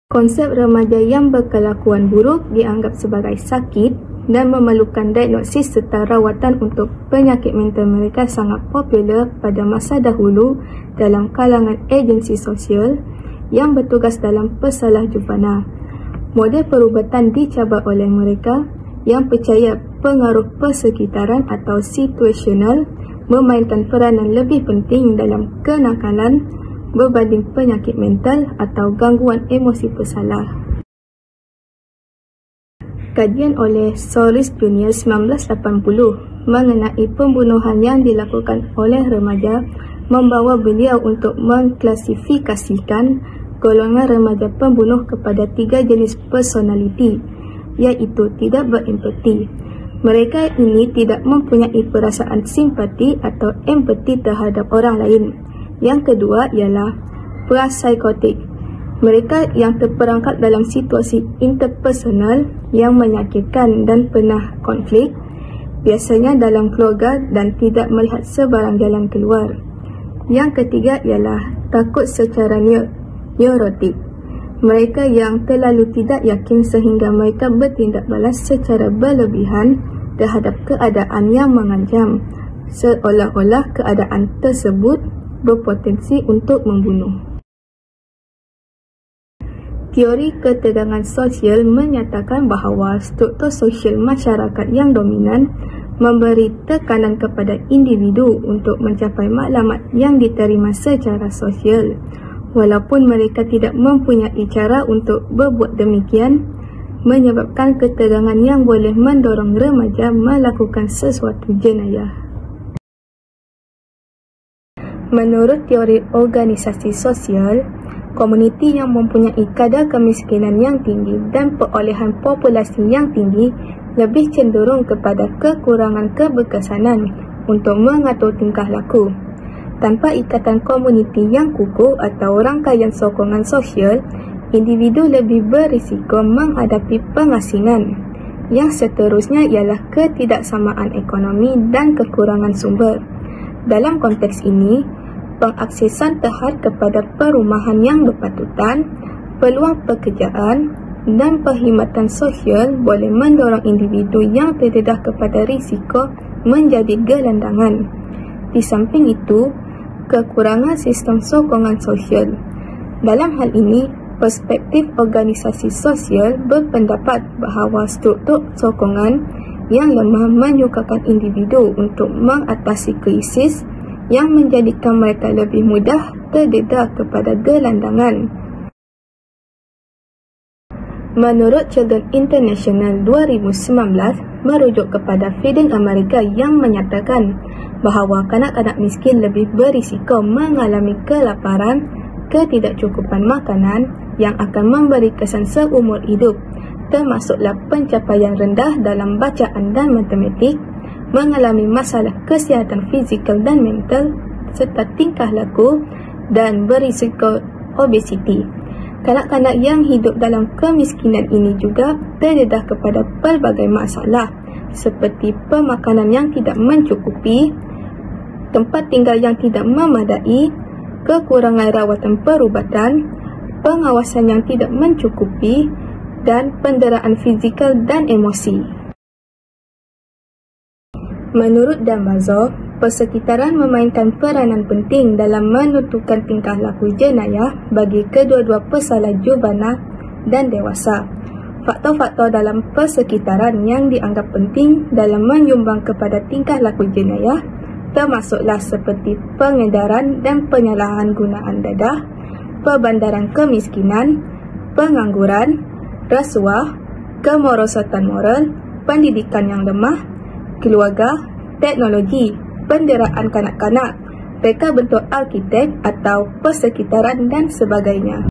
Konsep remaja yang berkelakuan buruk dianggap sebagai sakit dan memerlukan diagnosis serta rawatan untuk penyakit mental mereka sangat popular pada masa dahulu dalam kalangan agensi sosial yang bertugas dalam pesalah juvana. Model perubatan dicabar oleh mereka yang percaya pengaruh persekitaran atau situasional memainkan peranan lebih penting dalam kenakalan berbanding penyakit mental atau gangguan emosi pesalah. Kajian oleh Solis Junior 1980 mengenai pembunuhan yang dilakukan oleh remaja membawa beliau untuk mengklasifikasikan golongan remaja pembunuh kepada 3 jenis personaliti, iaitu tidak berempati. Mereka ini tidak mempunyai perasaan simpati atau empati terhadap orang lain. Yang kedua ialah pra-psikotik. Mereka yang terperangkap dalam situasi interpersonal yang menyakitkan dan pernah konflik, biasanya dalam keluarga dan tidak melihat sebarang jalan keluar. Yang ketiga ialah takut secara neurotik. Mereka yang terlalu tidak yakin sehingga mereka bertindak balas secara berlebihan terhadap keadaan yang mengancam, seolah-olah keadaan tersebut berpotensi untuk membunuh. Teori ketegangan sosial menyatakan bahawa struktur sosial masyarakat yang dominan memberi tekanan kepada individu untuk mencapai maklumat yang diterima secara sosial, walaupun mereka tidak mempunyai cara untuk berbuat demikian, menyebabkan ketegangan yang boleh mendorong remaja melakukan sesuatu jenayah. Menurut teori organisasi sosial, komuniti yang mempunyai kadar kemiskinan yang tinggi dan perolehan populasi yang tinggi lebih cenderung kepada kekurangan keberkesanan untuk mengatur tingkah laku. Tanpa ikatan komuniti yang kukuh atau rangkaian sokongan sosial, individu lebih berisiko menghadapi pengasingan. Yang seterusnya ialah ketidaksamaan ekonomi dan kekurangan sumber. Dalam konteks ini, pengaksesan terhad kepada perumahan yang berpatutan, peluang pekerjaan dan perkhidmatan sosial boleh mendorong individu yang terdedah kepada risiko menjadi gelandangan. Di samping itu, kekurangan sistem sokongan sosial. Dalam hal ini, perspektif organisasi sosial berpendapat bahawa struktur sokongan yang lemah menyukarkan individu untuk mengatasi krisis yang menjadikan mereka lebih mudah terdedah kepada gelandangan. Menurut Children International 2019 merujuk kepada Feeding America yang menyatakan bahawa kanak-kanak miskin lebih berisiko mengalami kelaparan, ketidakcukupan makanan yang akan memberi kesan seumur hidup, termasuklah pencapaian rendah dalam bacaan dan matematik, mengalami masalah kesihatan fizikal dan mental, serta tingkah laku dan berisiko obesiti. Kanak-kanak yang hidup dalam kemiskinan ini juga terdedah kepada pelbagai masalah seperti pemakanan yang tidak mencukupi, tempat tinggal yang tidak memadai, kekurangan rawatan perubatan, pengawasan yang tidak mencukupi, dan penderaan fizikal dan emosi. Menurut Damazo, persekitaran memainkan peranan penting dalam menentukan tingkah laku jenayah bagi kedua-dua pesalah juvana dan dewasa. Faktor-faktor dalam persekitaran yang dianggap penting dalam menyumbang kepada tingkah laku jenayah termasuklah seperti pengedaran dan penyalahan gunaan dadah, perbandaran kemiskinan, pengangguran, rasuah, kemerosotan moral, pendidikan yang lemah, keluarga, teknologi, penderaan kanak-kanak, reka bentuk arkitek atau persekitaran dan sebagainya.